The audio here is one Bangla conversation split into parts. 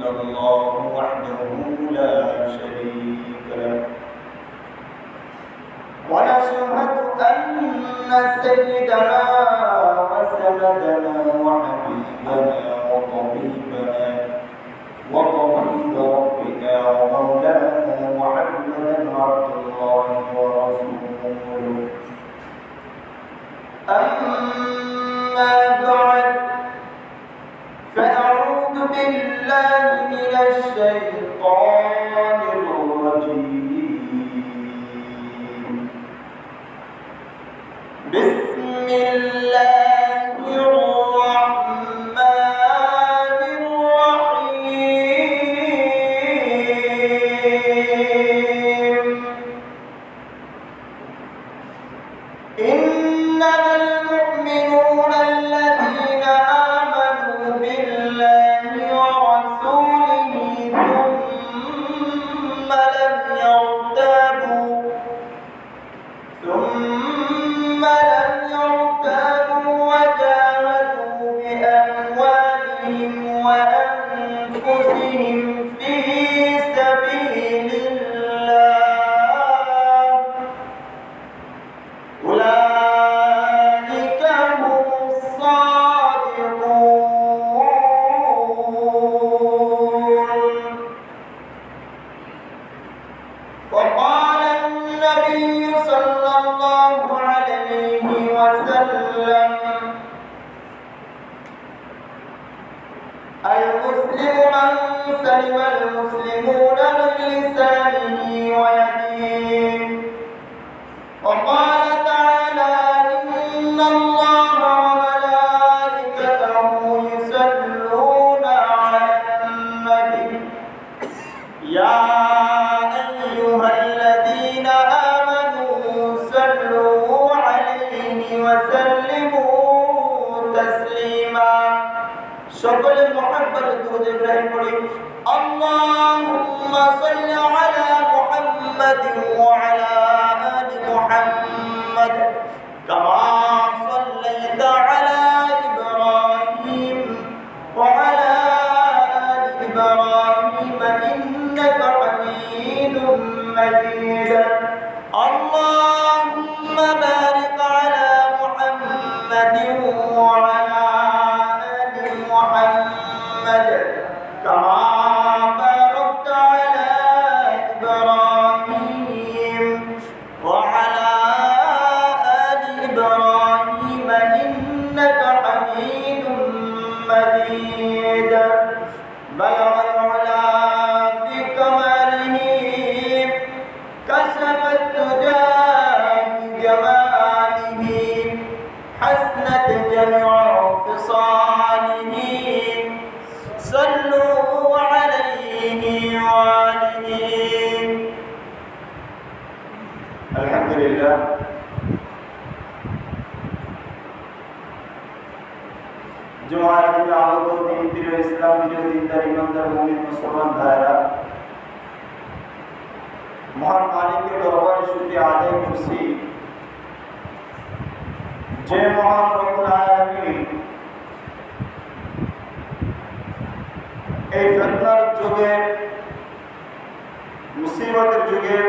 إلا الله وحده لا شريك له ونشهد أن سيدنا وسندنا وحبيبنا وطبيبنا وطبيب ربنا ومولانا محمدا عبد الله ورسوله أما بعد فأعوذ بالله من الشيطان الرجيم بسم الله الرحمن الرحيم إنما المؤمنون الذين آمنوا بالله ورسوله ثم لم يرتابوا وجاهدوا بأموالهم وأنفسهم في سبيل الله أولئك هم الصادقون. وقال النبي صلى الله عليه وسلم المسلم من سلم المسلمون من لسانه ويده. وقال تعالى إن الله وملائكته يصلون على النبي يا أيها الذين آمنوا صلوا عليه وسلموا تسليما. সকল মুহাম্মদ দুরূদ ইব্রাহিম পড়ি আল্লাহুম্মা সাল্লি আলা মুহাম্মাদ ওয়া আলা আলি মুহাম্মাদ কামা সাল্লাইতা আলা ইব্রাহিম ওয়া আলা আলি ইব্রাহিম ইন্নাকা হামিদুম মাজিদ। আল্লাহুম্মা বারিক আলা মুহাম্মাদ ওয়া আলা محمد كما باركت على إبراهيم وعلى آل إبراهيم إنك حميد مجيد. بلغ العلا بكماله كشف الدجى بجماله حسنت جميع خصاله صلوا عليه وآله. الحمد لله জুমার দিনে আগত দিন প্রিয় ইসলাম প্রিয় দিনদার ইমানদার মুমিন মুসলমান ভাইরা, মহান মালিকের দরবারে শুকরিয়া আদায় করছি যে মহান রব্বুল আলামিন এই ফিতনার যুগে মুসিবতের যুগে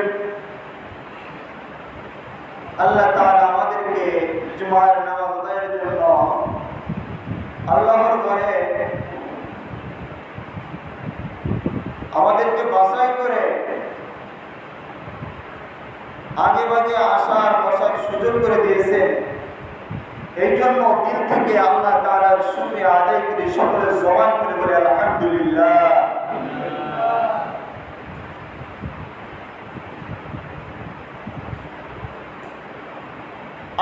আল্লাহ তাআলা আমাদেরকে জুমার নামাজ আদায়ের জন্য আল্লাহর ঘরে আমাদেরকে বাছাই করে আগে ভাগে আসার বসার সুযোগ করে দিয়েছেন। এই জন্য দিল থেকে আল্লাহ তাআলার শুকরিয়া আদায় করে সকলের জবান করে বলে আলহামদুলিল্লাহ।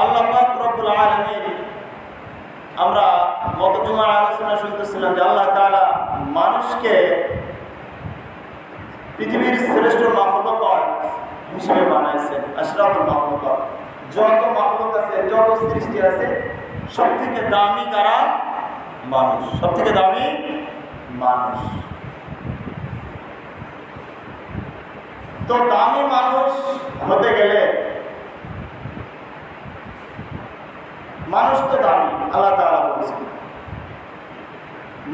আল্লাহ পাক রব্বুল আলামিন, আমরা গত জুমার আলোচনা শুনতেছিলাম যে আল্লাহ তাআলা মানুষকে পৃথিবীর শ্রেষ্ঠ মাখলুক হিসেবে বানাইছেন, আশরাফুল মাখলুক। যত মাখলুক আছে, যত সৃষ্টি আছে, সব থেকে দামি কারা? মানুষ। সব থেকে দামি মানুষ। তো দামি মানুষ হতে গেলে মানুষ তো দামি, আল্লাহ তাআলা বলছেন।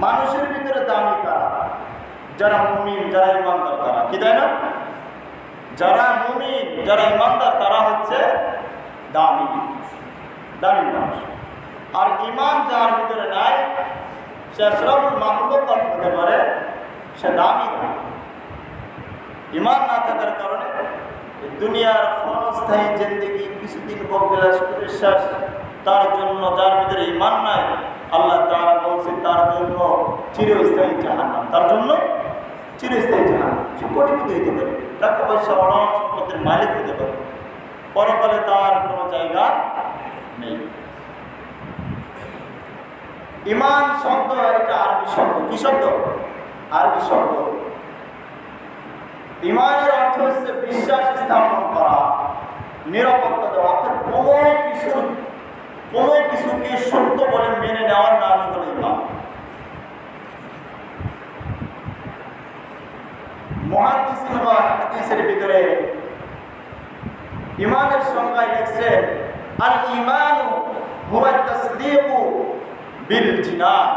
মানুষের ভিতরে দামি কারা? যারা মুমিন, যারা ইমানদার তারা, কি তাই না? যারা মুমিন, যারা ইমানদার তারা হচ্ছে দামি দামি মানুষ। আর ইমান যার ভিতরে নাই সে আশরাফুল মাখলুক হতে পারে, সে দামি না। ইমান না থাকার কারণে দুনিয়ার ক্ষণস্থায়ী জিন্দেগি, কিছুদিন বিলাস বিশ্বাস, তার জন্য যার ভিতরে ইমান নাই আল্লাহ তাআলা বলছে তার জন্য চিরস্থায়ী জাহান্নাম, তার জন্য চিরস্থায়ী জাহান্নাম। সে কোটিপতি হতে পারে, টাকা পয়সা অড়াও সম্পত্তির মালিক হতে পারে, পরকালে তার কোনো জায়গা নেই। ইমান শব্দ একটা আরবি শব্দ। কি শব্দ? আরবি শব্দ। ইমানের অর্থ হচ্ছে বিশ্বাস স্থাপন করা, নিরাপত্তা দেওয়া, অর্থাৎ কোনো কিছুকে সত্য বলে মেনে নেওয়ার নামই হলো ইমান। মুহাদ্দিসিনগণ হাদিসের ভিতরে ইমানের সংজ্ঞা লিখছেন, আল ঈমানু হুয়া তাসদীকু বিল জিনান।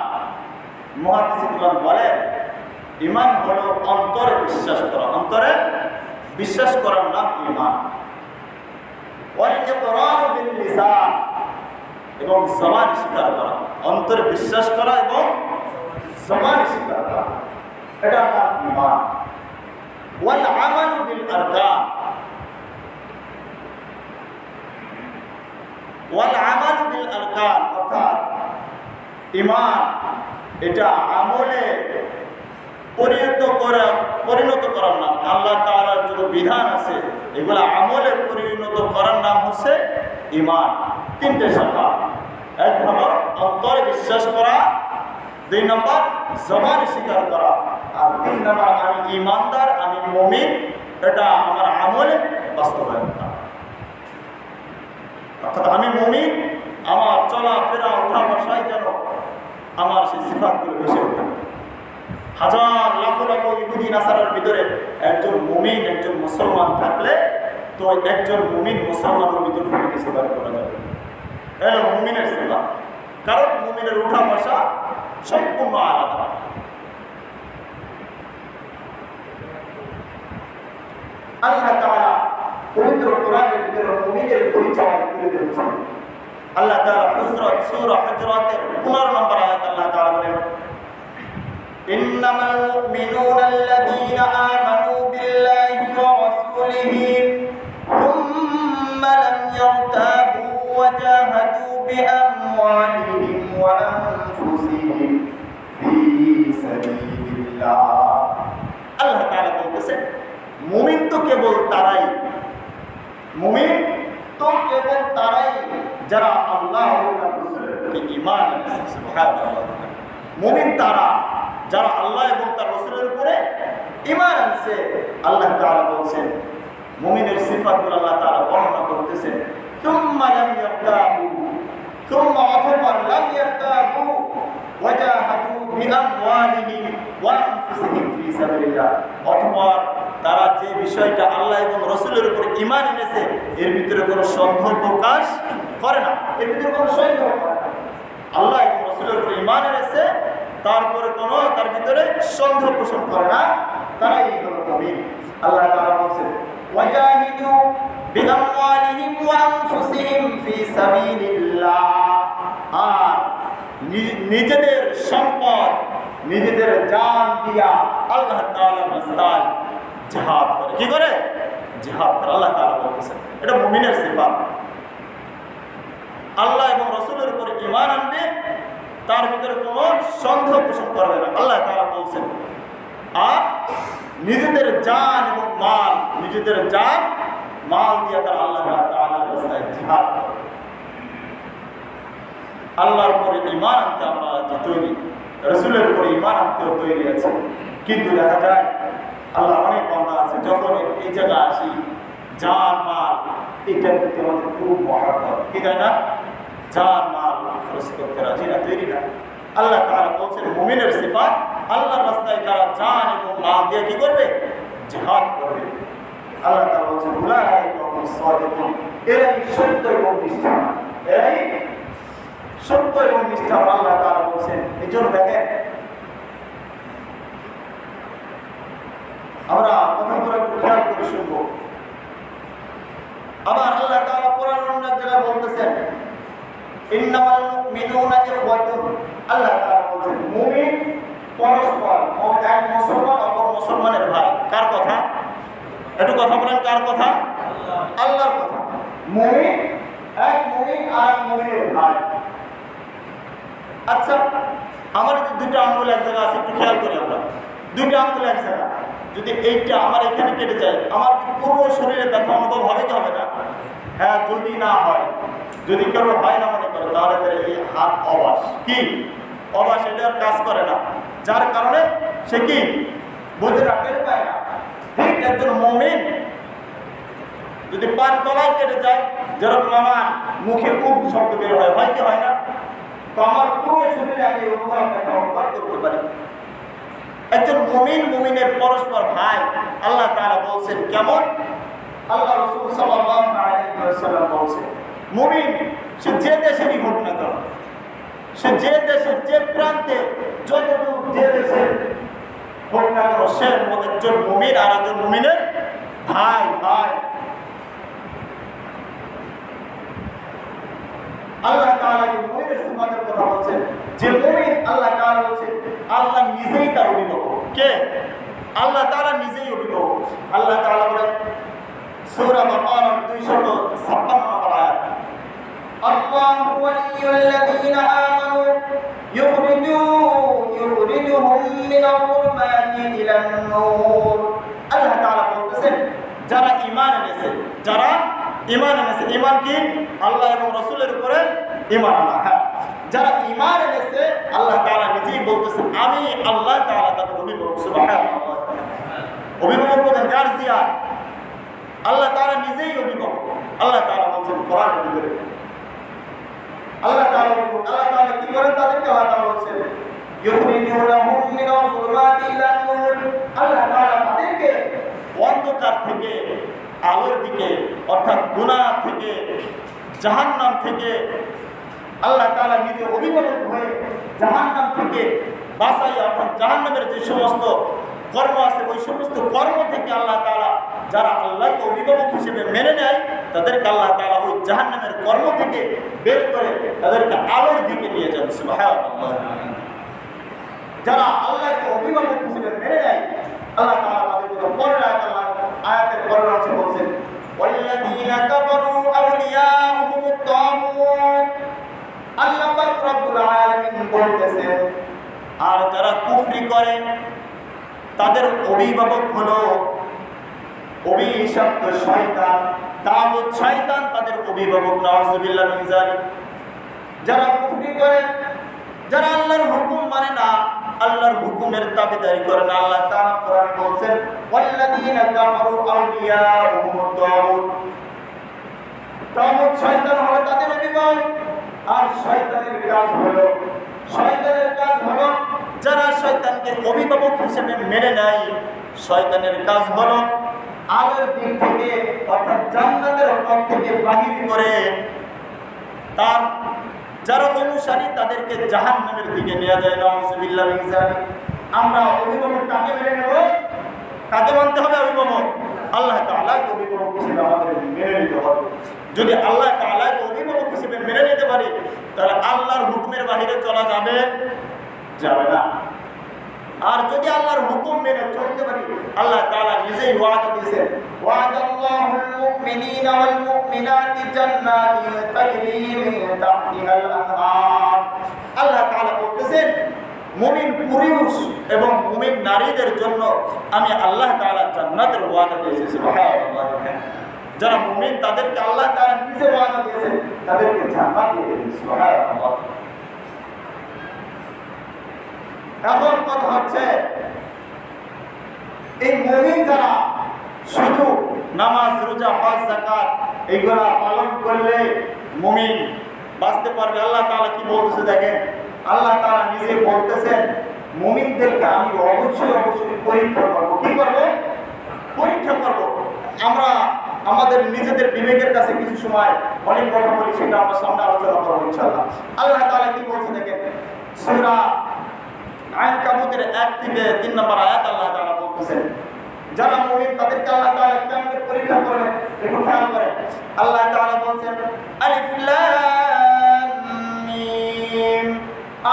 মুহাদ্দিসিনগণ বলেন ইমান হলো অন্তরে বিশ্বাস করা, অন্তরে বিশ্বাস করার নাম ইমান। ওয়াল ইকরারু বিল লিসান, এবং জবান স্বীকার করা, অন্তরে বিশ্বাস করা এবং জবান স্বীকার করা, এটা নাম ইমান। ওয়াল আমালু বিল আরকান, ওয়াল আমালু বিল আরকান, অর্থাৎ ইমান এটা আমলে পরিণত করার নাম। আল্লাহ তাআলার যত বিধান আছে এগুলো আমলে পরিণত করার নাম হচ্ছে ইমান। তিনটে শাখা, এক হলো অন্তরে বিশ্বাস করা, 2 নম্বর জবানে স্বীকার করা, আর 3 নম্বর আমি ইমানদার, আমি মুমিন, এটা আমার আমলে বাস্তবায়ন করা। অর্থাৎ আমি মুমিন, আমার চলাফেরা ওঠা বসায় যেন আমার সেই সিফাতগুলো বেশি ওঠে। হাজার লাখ লাখ ইহুদি নাসারার ভিতরে একজন মুমিন, একজন মুসলমান থাকলে তো একজন মুমিন মুসলমানের ভিতর থেকে কিছু বার করা যাবে। এলো মুমিনের সিফাত, কারণ মুমিনের উঠা বসা সম্পূর্ণ আলাদা। আল্লাহ তাআলা পবিত্র কোরআনের ভিতরে মুমিনের পরিচয় তুলে ধরেছেন। আল্লাহ তাআলা সূরা হুজরাতের 15 নম্বর আয়াত আল্লাহ তাআলা বলেন, ইন্নামাল মুমিনুনা আল্লাযীনা আমানু বিল্লাহি ওয়া রাসূলিহি থুম্মা লাম ইয়ারতাবু ওয়া জাহাদু বিআমওয়ালিহিম ওয়া আনফুসিহিম ফী সাবিলিল্লাহ। আল্লাহ তাআলা বলতেছেন মুমিন তো কেবল তারাই, মুমিন তো কেবল তারাই যারা আল্লাহ ও তার রাসূলের প্রতি ঈমান এনেছে। সুবহানাল্লাহ। মুমিন তারা যারা আল্লাহ এবং তার রাসূলের উপরে ঈমান আনছে। আল্লাহ তাআলা বলছেন মুমিনের সিফাতগুলো আল্লাহ তাআলা বর্ণনা করতেছেন, সুম্মা লাম ইয়ারতাবু, সুম্মা অতঃপর লাম ইয়ারতাবু ওয়া জাহাদু বিআমওয়ালিহিম ওয়া আনফুসিহিম ফী সাবিলিল্লাহ। অতঃপর তারা যে বিষয়টা আল্লাহ এবং রাসূলের উপর ঈমান এনেছে এর ভিতরে কোনো সন্দেহ প্রকাশ করে না, এর ভিতরে কোনো সন্দেহ করে না। আল্লাহ এবং রাসূলের উপর ঈমান এনেছে, তারপরে কোনো তার ভিতরে সন্দেহ পোষণ করে না, তারাই হলো মুমিন। আল্লাহ তাআলা বলেন ওয়াজাহিদু বিআমওয়ালিহিম ওয়া আনফুসিহিম ফী সাবিলিল্লাহ। আর নিজেদের সম্পদ, নিজেদের জান দিয়া আল্লাহ তাআলার রাস্তায় জিহাদ করে। কি করে? জিহাদ করে। আল্লাহ তাআলা বলেছেন এটা মুমিনের সিফাত। আল্লাহ এবং রাসূলের উপর ঈমান আনবে, তার ভিতরে কোনো সন্দেহ পোষণ করবে না, আল্লাহ তাআলা বলছেন। আর নিজেদের জান এবং মাল, নিজেদের জান মাল দিয়ে তারা আল্লাহ তাআলার রাস্তায় জিহাদ করে। আল্লাহর উপরে ঈমান আনতে আমরা যে তৈরি, রাসূলের উপরে ঈমান আনতেও তৈরি আছে, কিন্তু দেখা যায় আল্লাহ অনেক বান্দা আছে যখন এই জায়গায় আসি জান মাল এটার প্রতি আমাদের খুব মহব্বত, কি তাই না? জান মাল খরচ করতে রাজি না, তৈরি না। আল্লাহ তাআলা বলছেন মুমিনের সিফাত আল্লাহর রাস্তায় তারা জান এবং মাল দিয়ে কি করবে? জিহাদ করবে। আল্লাহ তাআলা বলছেন উলাইকা হুমুস সাদিকুন, এরাই সত্য এবং নিষ্ঠাবান, এরাই সত্য এবং নিষ্ঠাবান। আল্লাহ তাআলা বলছেন। এই জন্য দেখেন আমরা কথাগুলো একটু খেয়াল করে শুনবো। আবার আল্লাহ তাআলা কোরআন অন্য জায়গায় বলতেছেন ইন্নামাল মুমিনুনা ইখওয়াতুন। আল্লাহ তাআলা বলেন মুমিন পরস্পর, এক মুসলমান অপর মুসলমানের ভাই। কার কথা? একটু কথা বলেন, কার কথা? আল্লাহর কথা। মুমিন, এক মুমিন আর এক মুমিনের ভাই। আচ্ছা, আমার দুটো আঙ্গুল এক জায়গায় আছে, একটু খেয়াল করি আমরা। দুটো আঙ্গুল এক জায়গায়, যদি এইটা আমার এখানে কেটে যায়, আমার কি পুরো শরীরে ব্যথা অনুভব হবে কি হবে না? হ্যাঁ, যদি না হয়, যদি কেউ হয় না মনে করে, তাহলে এই হাত অবাস। কি অবাস? এটার কাজ করে না, যার কারণে সে কি বুঝে রাখতে পায় না। ঠিক একজন মুমিন যদি পার তলায় কেটে যায়, যেরকম আমার মুখে খুব শব্দ বের হয় কি হয় না? তো আমার পুরো শরীরে আমি অনুভব করতে পারি। একজন মুমিন মুমিনের পরস্পর ভাই। আল্লাহ তাআলা বলছেন কেমন? আল্লাহ রাসূল সাল্লাল্লাহু আলাইহি ওয়াসাল্লাম বলছেন মুমিন সে যে দেশেরই হোক না কেন, সে যে দেশের যে প্রান্তে যতদূর যে দেশের হোক না কেন, সে একজন মুমিন আর একজন মুমিনের ভাই। ভাই আল্লাহ তাআলা যে মুমিনের সিফাতের কথা বলছেন, যে মুমিন আল্লাহ তাআলা বলছেন আল্লাহ নিজেই তার অভিভাবক। কে? আল্লাহ তাআলা নিজেই অভিভাবক। আল্লাহ তাআলা বলেন সূরা বাকারা 256 নম্বর আয়াত, আল্লাহু ওয়ালিয়ুল্লাযীনা আমানু ইউখরিজুহুম মিনাল যুলুমাতি ইলান নূর। আল্লাহ তাআলা বলতেছেন যারা ঈমান এনেছে, যারা ঈমান এনেছে। ঈমান কি? আল্লাহ এবং রাসূলের উপরে ঈমান আনা। হ্যাঁ, যারা ঈমান এনেছে, আল্লাহ তাআলা নিজেই বলতেছেন আমি আল্লাহ তাআলা তাদের অভিভাবক। সুবহানাল্লাহ। অভিভাবক বলেন গার্জিয়ান, আল্লাহ তাআলা নিজেই অভিভাবক। আল্লাহ তাআলা বলছেন কোরআনের ভিতরে, আল্লাহ তাআলা কি করেন তাদেরকে? আল্লাহ তাআলা বলছেন ইউখরিজুহুম মিনাল যুলুমাতি ইলান নূর। আল্লাহ তাআলা তাদেরকে অন্ধকার থেকে আলোর দিকে, অর্থাৎ গুনাহ থেকে, জাহান্নাম থেকে আল্লাহ তাআলা নিজে অভিভাবক হয়ে জাহান্নাম থেকে বাঁচাই, অর্থাৎ জাহান্নামের যে সমস্ত কর্ম আছে ওই সমস্ত কর্ম থেকে আল্লাহ তাআলা যারা আল্লাহকে অভিভাবক হিসেবে মেনে নেয়, তাদেরকে আল্লাহ তাআলা ওই জাহান্নামের কর্ম থেকে বের করে তাদেরকে আলোর দিকে নিয়ে যান। সুবহানাল্লাহ। যারা আল্লাহকে অভিভাবক হিসেবে মেনে নেয়, আল্লাহ তাআলা তাদেরকে পরের আয়াতের পরের অংশে বলছেন ওয়াল্লাযীনা কাফারু আউলিয়াউহুমুত তাগুত। আল্লাহ পাক রব্বুল আলামিন বলতেছেন আর যারা কুফরি করে তাদের অভিভাবক হলো অভিশপ্ত শয়তান, তাগুত শয়তান তাদের অভিভাবক। নাউযুবিল্লাহ মিন যালিক। যারা কুফরি করে, যারা আল্লাহর হুকুম মানে না, আল্লাহর হুকুমের দাবিদারি করে না, আল্লাহ তাআলা কোরআনে বলছেন ওয়াল্লাযীনা কাফারু আউলিয়াউহুমুত তাগুত। তাগুত শয়তান হলো তাদের অভিভাবক। আর শয়তানের কাজ হলো যারা শয়তানকে অভিভাবক হিসেবে মেনে নেয়, শয়তানের কাজ হলো আলোর দিক থেকে, অর্থাৎ জান্নাতের পথ থেকে বাহির করে তার যারা অনুসারী তাদেরকে জাহান্নামের দিকে নিয়ে যায়। নাউযুবিল্লাহ মিন যালিক। আমরা অভিভাবক কাকে মেনে নেব? কাকে মানতে হবে অভিভাবক? আল্লাহ তাআলাকে অভিভাবক হিসেবে আমাদের মেনে নিতে হবে। যদি আল্লাহ তাআলাকে অভিভাবক হিসেবে মেনে নিতে পারি, তাহলে আল্লাহর হুকুমের বাইরে চলা যাবে না। আর যদি আল্লাহর হুকুম মেনে চলতে পারি, আল্লাহ তাআলা নিজেই ওয়াদা দিয়েছেন ওয়াদাল্লাহুল মুমিনিনা ওয়াল মুমিনাতি জান্নাতিন তাজরি মিন তাহতিহাল আনহার। আল্লাহ তাআলা বলতেছেন মুমিন পুরুষ এবং মুমিন নারীদের জন্য আমি আল্লাহ তাআলা জান্নাতের ওয়াদা দিয়েছি। সুবহানাল্লাহ। যারা মুমিন তাদেরকে আল্লাহ তাআলা নিজে ওয়াদা দিয়েছেন, তাদেরকে জান্নাত দিয়ে দিয়েছেন। সুবহানাল্লাহ। এখন কথা হচ্ছে এই মুমিন যারা শুধু নামাজ, রোজা, হজ, যাকাত এইগুলা পালন করলে মুমিন বাঁচতে পারবে। আল্লাহ তাআলা কি বলতেছে দেখেন, আল্লাহ তাআলা নিজে বলতেছেন মুমিনদেরকে আমি অবশ্যই পরীক্ষা করব। কি করব? পরীক্ষা করব। আমরা আমাদের নিজেদের বিবেকের কাছে কিছু সময় অনেক কথা বলি, সেটা আমরা সামনে আলোচনা করবো ইনশাআল্লাহ। আল্লাহ তাআলা কি বলছে দেখেন, সূরা আনকাবুতের 1 থেকে 3 নম্বর আয়াত আল্লাহ তাআলা বলতেছেন যারা মুমিন তাদেরকে আল্লাহ তাআলা কেমন পরীক্ষা করবেন একটু খেয়াল করেন। আল্লাহ তাআলা বলেন আলিফ লাম মিম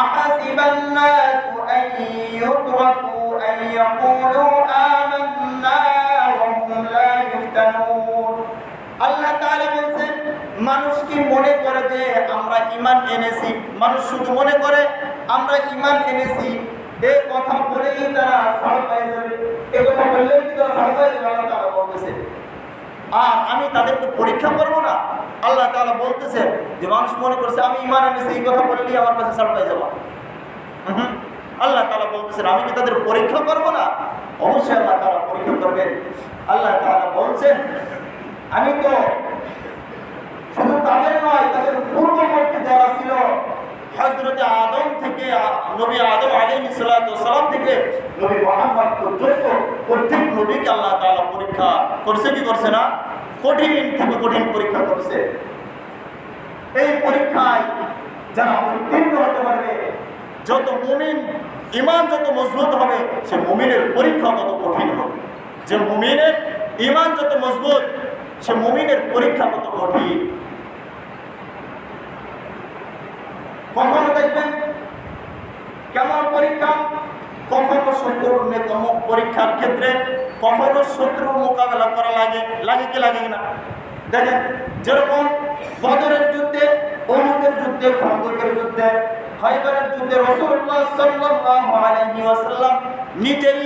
আহাসিবান নাসু আন ইউতরাকু আন ইয়াকুলু আমান্না ওয়া হুম লা ইফতানুন। আল্লাহ তাআলা বলেন মানুষ কি মনে করে যে আমরা ঈমান এনেছি, মানুষ শুধু মনে করে আমরা ঈমান এনেছি, এই কথা বলেই তারা ছাড় পেয়ে যাবে, এই কথা বললেই কি তারা ছাড় পেয়ে যাবে? আল্লাহ তাআলা বলতেছে আর আমি তাদেরকে পরীক্ষা করব না। আল্লাহ তাআলা বলতেছে যে মানুষ মনে করছে আমি ঈমান এনেছি, এই কথা বললেই আমার কাছে ছাড় পেয়ে যাবে। আল্লাহ তাআলা বলতেছেন আমি কি তাদের পরীক্ষা করব না? অবশ্যই আল্লাহ তাআলা পরীক্ষা করবেন। আল্লাহ তাআলা বলছেন আমি তো শুধু তাদের নয়, তাদের পূর্ববর্তী যারা ছিল হযরত আদম থেকে নবী আদম আলাইহিস সালাম থেকে নবী মুহাম্মদ পর্যন্ত প্রত্যেক নবীকে আল্লাহ তাআলা পরীক্ষা করছে কি করছে না? কঠিন থেকে কঠিন পরীক্ষা করছে। এই পরীক্ষায় যারা উত্তীর্ণ হতে পারবে, যত মুমিন ঈমান যত মজবুত হবে, সে মুমিনের পরীক্ষা তত কঠিন হবে। যে মুমিনের ঈমান যত মজবুত, সে মুমিনের পরীক্ষা তত কঠিন। কখনো দেখবেন কেমন পরীক্ষা, কখনো শত্রুর পরীক্ষার ক্ষেত্রে কখনো শত্রুর মোকাবেলা করা লাগে কি লাগে না? দেখেন যেরকম বদরের যুদ্ধে, উহুদের যুদ্ধে, খন্দকের যুদ্ধে, খায়বারের যুদ্ধে রাসূলুল্লাহ সাল্লাল্লাহু আলাইহি ওয়াসাল্লাম নিজেই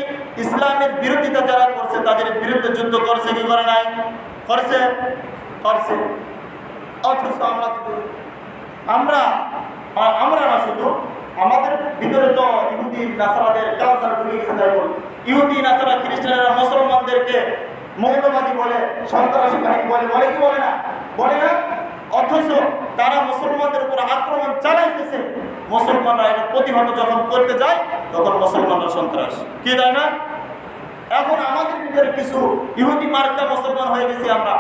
ইসলামের বিরোধিতা যারা করছে তাদের বিরুদ্ধে যুদ্ধ করছে কি করে নাই? করছে। অথচ আমরা না, শুধু আমাদের ভিতরে তো ইহুদি নাসারাদের কালচার ঢুকে গেছে। তাই বল ইহুদি নাসারা খ্রিস্টানেরা মুসলমানদেরকে মৌলবাদী বলে, সন্ত্রাসী বাহিনী বলে কি বলে না? অথচ তারা মুসলমানদের উপর আক্রমণ চালাইতেছে। মুসলমানরা এটা প্রতিহত যখন করতে যায় তখন মুসলমানরা সন্ত্রাস কি দেয় না? এখন আমাদের ভিতরে কিছু ইহুদি মার্কা মুসলমান হয়ে গেছি আমরা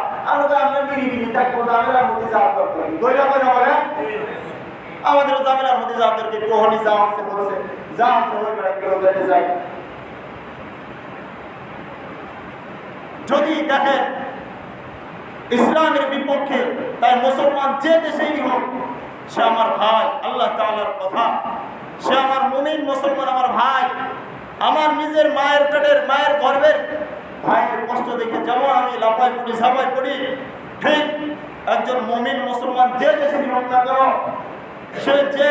নিরিবিলি থাকবো, ঝামেলার মধ্যে যাওয়ার দরকার বলে আমাদের ঝামেলার মধ্যে যাদেরকে কোহনি যা আছে বলছে যা আছে ওই বেড়া কেউ বেড়ে যায়। যদি দেখেন ইসলামের বিপক্ষে, তাই মুসলমান যে দেশেই হোক সে আমার ভাই। আল্লাহ তাআলার কথা, সে আমার মুমিন মুসলমান আমার ভাই। আমার নিজের মায়ের পেটের, মায়ের গর্ভের ভাইয়ের কষ্ট দেখে যেমন আমি লাফাই পড়ি, ঝাঁপাই পড়ি, ঠিক একজন মুমিন মুসলমান যে দেশেরই হোক না কেন, সে যে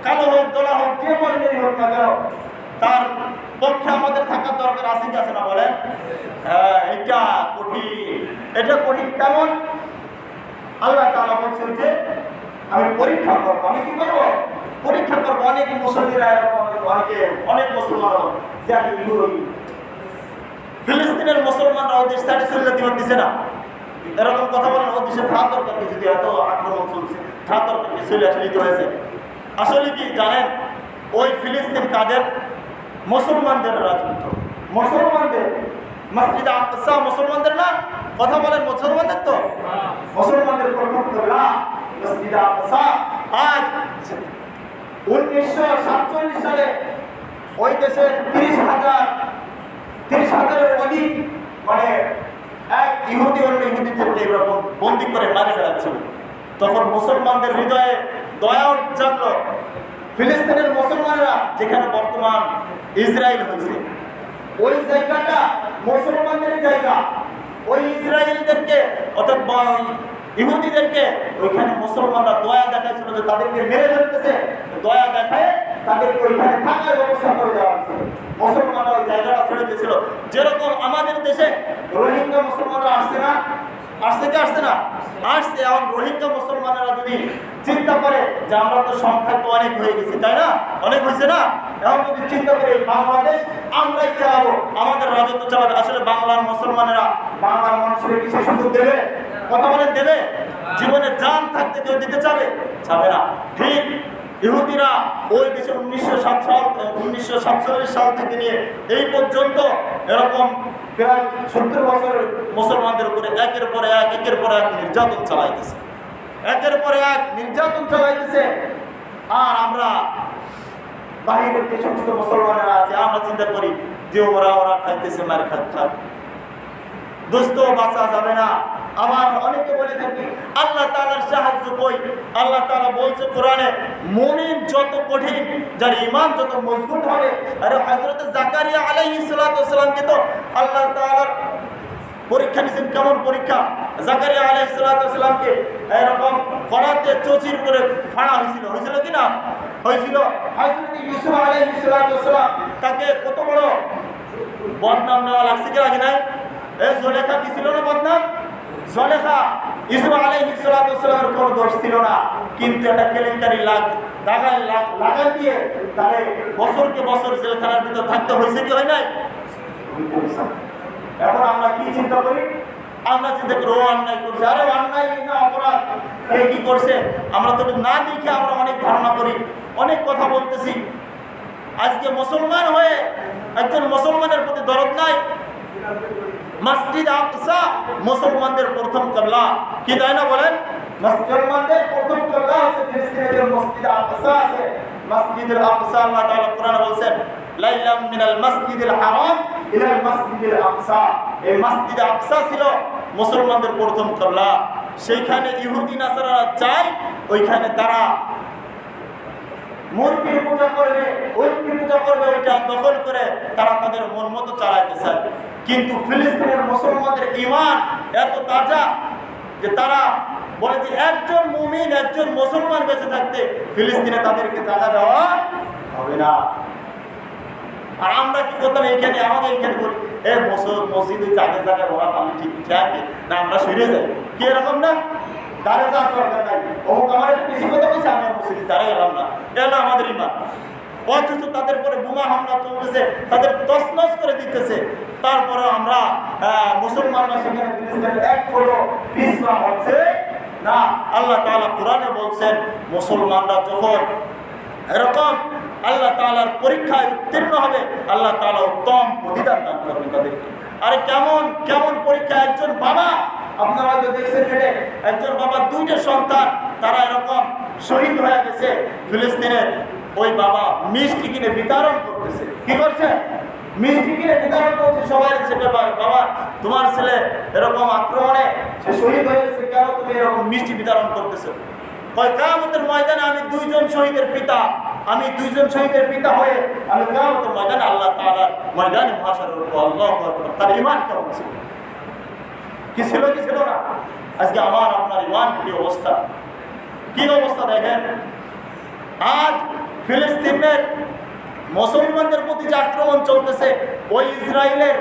কালো হোক, দোলা হোক, যে বর্ণেরই হোক না কেন, তার পক্ষে আমাদের থাকার দরকার আছে কি আছে না বলেন? এটা কঠিন। কেমন? আল্লাহ তাআলা বলছেন যে আমি পরীক্ষা করবো। আমি কি করবো? পরীক্ষা করবো। অনেক মুসলিমরা অনেক মুসলমান যে ফিলিস্তিনের মুসলমানরা ওদের সাইডে চলে দিছে না, এরকম কথা বলেন। ওর দেশে ধার দরকার কিছু দিয়ে এত আক্রমণ চলছে, ধার দরকার চলে আসলে নিতে হয়েছে। আসলে কি জানেন, ওই ফিলিস্তিন কাদের? মুসলমানদের রাজত্ব। মুসলমানদের মসজিদ আকসা মুসলমানদের না? কথা বলেন মুসলমানদের তো? মুসলমানদের প্রথম কিবলা মসজিদ আকসা। আজ 1947 সালে ওই দেশের 30,000-এর অধিক এক ইহুদি অন্য ইহুদিদেরকে এরকম বন্দি করে মারে ফেলাচ্ছিল। তখন মুসলমানদের হৃদয়ে দয়া জাগলো। ফিলিস্তিনের মুসলমানেরা, যেখানে বর্তমান ইসরায়েল হয়েছে, ওই জায়গাটা মুসলমানদের জায়গা। ওই ইসরায়েলদেরকে অর্থাৎ ইহুদিদেরকে ওইখানে মুসলমানরা দয়া দেখাইছিল যে তাদেরকে মেরে ফেলতেছে, দয়া দেখায় তাদেরকে ওইখানে থাকার ব্যবস্থা করে দেওয়া হয়েছে। মুসলমানরা ওই জায়গাটা ছেড়ে দিয়েছিল। যেরকম আমাদের দেশে রোহিঙ্গা মুসলমানরা আসছে না? আসছে। এখন রোহিঙ্গা মুসলমানেরা যদি চিন্তা করে যে আমরা তো সংখ্যা তো অনেক হয়ে গেছি, তাই না? অনেক হয়েছে না? এখন যদি চিন্তা করে বাংলাদেশ আমরাই চালাবো, আমাদের রাজত্ব চালাবে, আসলে বাংলার মুসলমানেরা বাংলার মানুষের কিছু সুযোগ দেবে? কথা বলেন দেবে? জীবনে জান থাকতে কেউ দিতে চাবে না। ঠিক ইহুদিরা ওই দেশে 1947 সাল থেকে নিয়ে এই পর্যন্ত এরকম প্রায় 70 বছর মুসলমানদের উপরে একের পর এক নির্যাতন চালাইতেছে। আর আমরা বাহিরের যে সমস্ত মুসলমানেরা আছে, আমরা চিন্তা করি যে ওরা খাইতেছে মার খাক। দোস্ত বাঁচা যাবে না। আমার অনেকে বলে থাকি আল্লাহ তাআলার সাহায্য কই? আল্লাহ তাআলা বলছে কোরআনে, মুমিন যত কঠিন, যার ঈমান যত মজবুত হবে। আরে হযরত জাকারিয়া আলাইহিস সালাতু ওয়াসসালামকে তো আল্লাহ তাআলার পরীক্ষা নিছেন। কেমন পরীক্ষা? জাকারিয়া আলাইহিস সালাতু ওয়াসসালামকে এরকম করাতে চৌচির করে ফাড়া হয়েছিল কি না? হয়েছিল। হযরত ইউসুফ আলাইহিস সালাতু ওয়াসসালাম, তাকে কত বড় বদনাম নেওয়া লাগছে কি লাগে নাই? জুলেখা কি ছিল না বদনাম? জুলেখা ইউসুফ আলাইহিস সালাতু ওয়াসসালামের কোনো দোষ ছিল না, কিন্তু একটা কেলেঙ্কারি লাগা দিয়ে তারে বছরকে বছর জেলখানার ভিতর থাকতে হয়েছে কি হয় নাই? এখন আমরা কি চিন্তা করি? আমরা চিন্তা করি ও অন্যায় করছে। আরে অন্যায় না অপরাধ, এই কি করছে আমরা তো না দেখে আমরা অনেক ধারণা করি, অনেক কথা বলতেছি। আজকে মুসলমান হয়ে একজন মুসলমানের প্রতি দরদ নাই। মসজিদ আকসা মুসলমানদের প্রথম কিবলা, কি তাই না বলেন? মুসলমানদের প্রথম কিবলা হচ্ছে ফিলিস্তিনের মসজিদ আকসা আছে। মসজিদুল আকসা আল্লাহ তাআলা কোরআনে বলেন, লাইলাম মিনাল মসজিদিল হারাম ইলাল মসজিদিল আকসা। এই মসজিদ আকসা ছিল মুসলমানদের প্রথম কিবলা। সেইখানে ইহুদি নাসারারা যায়, ওইখানে তারা মূর্তির পূজা করবে, ওইটা দখল করে তারা তাদের মন মতো চালাইতে চায়। কিন্তু ফিলিস্তিনের মুসলমানদের ঈমান এত তাজা যে তারা বলে যে একজন মুমিন, একজন মুসলমান বেঁচে থাকতে ফিলিস্তিনে তাদেরকে জায়গা দেওয়া হবে না। আর আমরা কি করতাম? এইখানে আমাদের এইখানে বলি মসজিদে জায়গায় ওরা পানি ঠিক থাকে না, আমরা সরে যাই। কি এরকম না? দাঁড়ে যাওয়ার দরকার নাই। আমার একটা বেশি কথা বলছে, আমি মসজিদে দাঁড়িয়ে গেলাম না, এটা আমাদের ঈমান। অথচ তাদের পরে বোমা হামলা চলতেছে, তাদের তছনছ করে দিতেছে। তারপরে আমরা মুসলমানরা সেখানে ফিলিস্তিনের এক ফলো পিছপা হচ্ছে না। আল্লাহ তাআলা কোরআনে বলছেন, মুসলমানরা যখন এরকম আল্লাহ তাআলার পরীক্ষায় উত্তীর্ণ হবে, আল্লাহ তাআলা উত্তম প্রতিদান দান করবেন তাদেরকে। আরে কেমন পরীক্ষা! একজন বাবা, আপনারা হয়তো দেখছেন হেঁটে, একজন বাবা দুইটা সন্তান, তারা এরকম শহীদ হয়ে গেছে ফিলিস্তিনের। ওই বাবা মিষ্টি কিনে বিতরণ করতেছে। কি করছে? মিষ্টি কিনে বিতরণ করছে সবাই। সেটা বাবা, তোমার ছেলে এরকম আক্রমণে সে শহীদ হয়ে গেছে, কেন তুমি এরকম মিষ্টি বিতরণ করতেছো? কিয়ামতের ময়দানে আমি দুইজন শহীদের পিতা হয়ে আমি কিয়ামতের ময়দানে আল্লাহ তাআলার ময়দানে ভাষার উপর আল্লাহু আকবার। তার ঈমান কেমন ছিল? কি ছিল না? আজকে আমার আপনার ঈমান কি অবস্থা দেখেন। আজ ফিলিস্তিনের মুসলমানদের প্রতি যে আক্রমণ চলতেছে, ওই ইসরায়েলের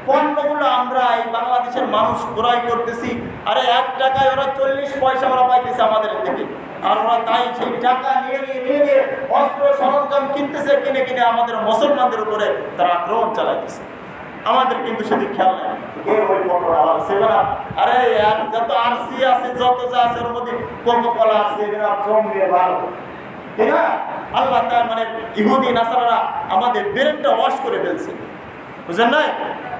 পণ্যগুলো আমরা এই বাংলাদেশের মানুষ ক্রয় করতেছি। আরে 1 টাকায় ওরা 40 পয়সা ওরা পাইতেছে আমাদের থেকে। আর ওরা তাই সেই টাকা নিয়ে অস্ত্র সরঞ্জাম কিনতেছে, কিনে আমাদের মুসলমানদের উপরে তারা আক্রমণ চালাইতেছে। আমাদের কিন্তু সেদিক খেয়াল নাই। আরে যত আরসি আছে, যত যা আছে, ওর মধ্যে কোকা-কোলা আছে, জমবে ভালো, ঠিক না? আল্লাহ তাআলা মানে ইহুদি নাসারারা আমাদের ব্রেনটা ওয়াশ করে ফেলছে, বুঝলেন না?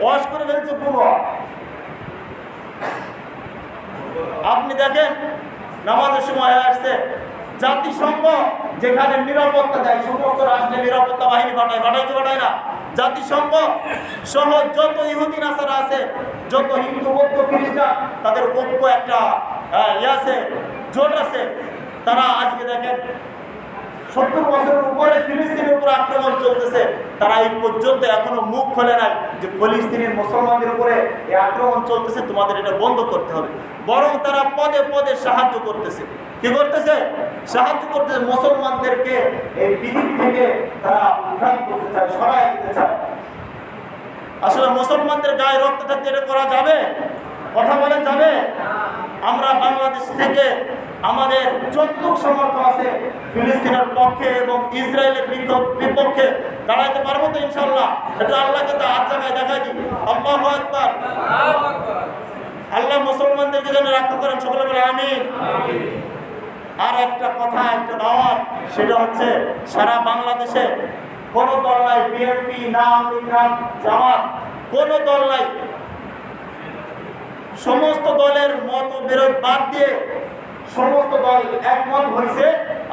ওয়াশ করে ফেলছে পুরো। আপনি দেখেন নামাজের সময় আসছে, জাতিসংঘ যেখানে নিরাপত্তা দেয়, সমস্ত রাষ্ট্রে নিরাপত্তা বাহিনী পাঠায় না। জাতিসংঘ সহ যত ইহুদি নাসারা আছে, যত হিন্দু, বৌদ্ধ, খ্রিস্টান, তাদের ঐক্য একটা আছে, জোট আছে। তারা আজকে দেখেন 70 বছরের উপরে ফিলিস্তিনের উপর আক্রমণ চলতেছে, তারা এই পর্যন্ত এখনো মুখ খোলে নাই যে ফিলিস্তিনের মুসলমানদের উপরে এই আক্রমণ চলতেছে, তোমাদের এটা বন্ধ করতে হবে। বরং তারা পদে পদে সাহায্য করতেছে। কি করতেছে? সাহায্য করতেছে। মুসলমানদেরকে এই পৃথিবী থেকে তারা উদ্ধার করতে চায়, সরাই দিতে চায়। আসলে মুসলমানদের গায়ে রক্ত থাকতে এটা করা যাবে? কথা বলেন যাবে? আমরা বাংলাদেশ থেকে আমাদের যতটুকু সামর্থ্য আছে ফিলিস্তিনের পক্ষে এবং ইসরায়েলের বিপক্ষে দাঁড়াইতে পারবো তো ইনশাআল্লাহ। এটা আল্লাহকে তো হাত জায়গায় দেখাই দিই। আল্লাহু আকবার। আল্লাহ মুসলমানদেরকে যেন রক্ষা করেন, সকলে বলে আমিন। আর একটা কথা, একটা দাওয়াত, সেটা হচ্ছে সারা বাংলাদেশে কোনো দল নাই, বিএনপি না, জামাত, কোনো দল নাই। সমস্ত দলের মতবিরোধ বাদ দিয়ে সমস্ত দল একমত হয়েছে।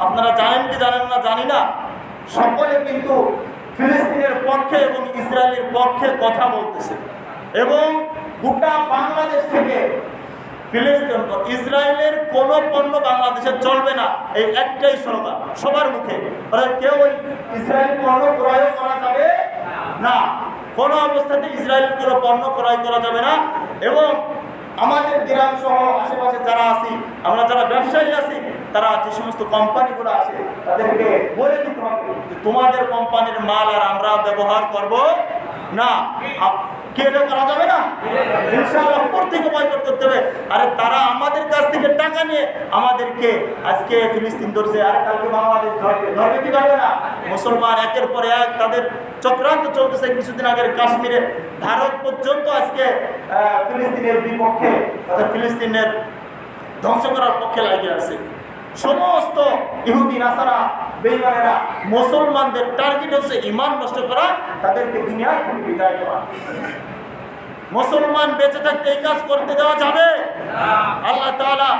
আপনারা জানেন কি জানেন না জানি না, সকলে কিন্তু ফিলিস্তিনের পক্ষে এবং ইসরায়েলের পক্ষে কথা বলতেছে, এবং গোটা বাংলাদেশ থেকে ফিলিস্তিন ইসরায়েলের কোনো পণ্য বাংলাদেশে চলবে না, এই একটাই স্লোগান সবার মুখে। কেউ ইসরায়েল পণ্য ক্রয় করা যাবে না, কোনো অবস্থাতে ইসরায়েলের কোনো পণ্য ক্রয় করা যাবে না। এবং আমাদের গ্রাম সহ আশেপাশে যারা আছি, আমরা যারা ব্যবসায়ী আছি, তারা যে সমস্ত কোম্পানিগুলো আছে তাদেরকে বলে দিতে হবে যে তোমাদের কোম্পানির মাল আর আমরা ব্যবহার করব না। কেটে করা যাবে না, ইনশাআল্লাহ প্রত্যেকে বয়কট করতে হবে। আরে তারা আমাদের কাছ থেকে টাকা নিয়ে আমাদেরকে আজকে ফিলিস্তিন ধরছে, আর কালকে বাংলাদেশ ধরবে কি ধরবে না? মুসলমান একের পর এক তাদের চক্রান্ত চলতেছে। কিছুদিন আগের কাশ্মীরে ভারত পর্যন্ত আজকে ফিলিস্তিনের বিপক্ষে অর্থাৎ ফিলিস্তিনের ধ্বংস করার পক্ষে লাগিয়ে আছে। সমস্ত ইহুদি নাসারা বেঈমানেরা মুসলমানদের টার্গেট হচ্ছে ঈমান নষ্ট করা, তাদেরকে দুনিয়া থেকে বিদায় করা। মুসলমান বেঁচে থাকতে এই কাজ করতে দেওয়া যাবে আল্লাহ তাআলা।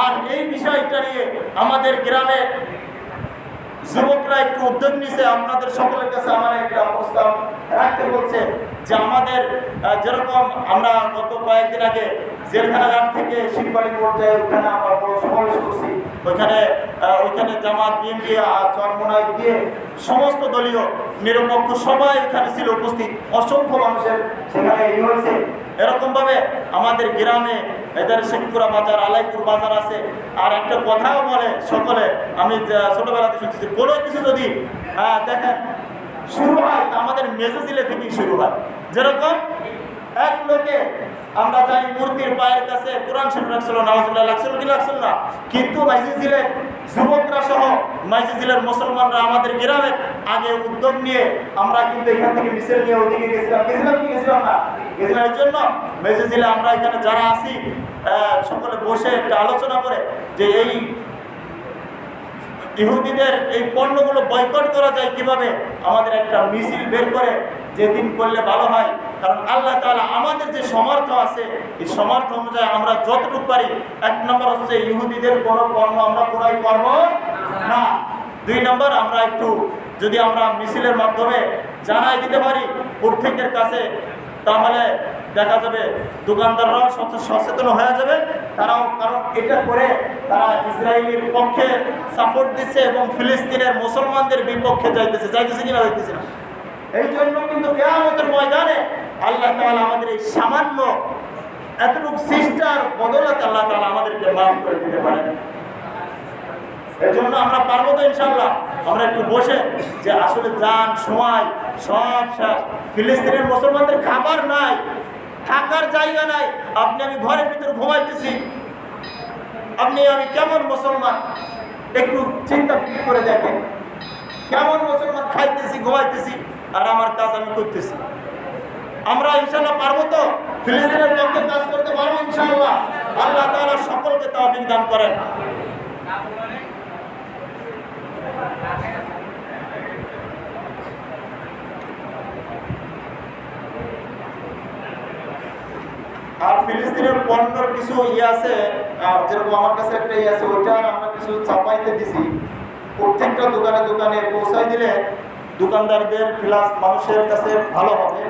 আর এই বিষয়টা নিয়ে আমাদের গ্রামে যুবকরা একটু উদ্যোগ নিছে। আপনাদের সকলের কাছে আমার একটা প্রস্তাব রাখতে বলছে যে আমাদের যেরকম আমরা গত কয়েকদিন আগে জেলখানাঘাট থেকে শিববাড়ি পর্যায়ে ওখানে আমরা বড় সমাবেশ করছি, ওইখানে জামাত, বিএনপি, চরমোনাই দিয়ে সমস্ত দলীয় নিরপেক্ষ সবাই এখানে ছিল উপস্থিত, অসংখ্য মানুষের সেখানে এই হয়েছে। এরকমভাবে আমাদের গ্রামে এদের শেখপুরা বাজার, আলাইপুর বাজার আছে। আর একটা কথাও বলে সকলে, আমি ছোটবেলাতে শুনছি, কোনো কিছু যদি দেখেন শুরু হয় আমাদের মেজেজিলে থেকেই শুরু হয়। যেরকম এক লোকে আমরা জানি মূর্তির পায়ের কাছে কোরআন শরীফ রাখছিল, নাউজুবিল্লাহ লাগছিল কি লাগছিল না, কিন্তু মাইজেজিলের যুবকরা সহ মাইজেজিলের মুসলমানরা আমাদের গ্রামের আগে উদ্যোগ নিয়ে আমরা কিন্তু এখান থেকে মিছিল নিয়ে ওদিকে গেছিলাম না গেছিলাম। এর জন্য মেজেজিলে আমরা এখানে যারা আছি সকলে বসে একটা আলোচনা করে যে এই ইহুদিদের এই পণ্যগুলো বয়কট করা যায় কিভাবে, আমাদের একটা মিছিল বের করে যেদিন করলে ভালো হয়। কারণ আল্লাহ তাআলা আমাদের যে সমর্থ আছে এই সমর্থ অনুযায়ী আমরা যতটুকু পারি, এক নম্বর হচ্ছে ইহুদিদের কোনো পণ্য আমরা ক্রয় করব না। দুই নম্বর আমরা একটু যদি আমরা মিছিলের মাধ্যমে জানাই দিতে পারি প্রত্যেকের কাছে, তাহলে দেখা যাবে দোকানদাররাও সচেতন হয়ে যাবে তারাও, কারণ এটা করে তারা ইসরায়েলের পক্ষে সাপোর্ট দিচ্ছে এবং ফিলিস্তিনের মুসলমানদের বিপক্ষে যাইতেছে কিনা যাইতেছে না। এই জন্য কিন্তু কিয়ামতের ময়দানে আল্লাহ তাআলা আমাদের এই সামান্য এতটুকু চেষ্টার বদৌলতে আল্লাহ তাআলা আমাদেরকে মাফ করে দিতে পারেন। এই জন্য আমরা পারবো তো ইনশাআল্লাহ। আমরা একটু বসে যে আসলে যান সময় সব শেষ, ফিলিস্তিনের মুসলমানদের খাবার নাই, থাকার জায়গা নাই, আপনি আমি ঘরের ভিতরে ঘুমাইতেছি, আপনি আমি কেমন মুসলমান একটু চিন্তা করে দেখেন, কেমন মুসলমান খাইতেছি, ঘুমাইতেছি, আর আমার কাজ আমি করতেছি। আমরা ইনশাআল্লাহ পারবো তো ফিলিস্তিনের পক্ষে কাজ করতে পারবো ইনশাআল্লাহ। আল্লাহ তাআলা সকলকে তৌফিক দান করেন। আর ফিলিস্তিনের পণ্যের কিছু আছে, যেরকম আমার কাছে একটা আছে, ওইটা আমরা কিছু ছাপাইতে দিছি। প্রত্যেকটা দোকানে দোকানে পৌঁছাই দিলে দোকানদারদের প্লাস মানুষের কাছে ভালো হবে।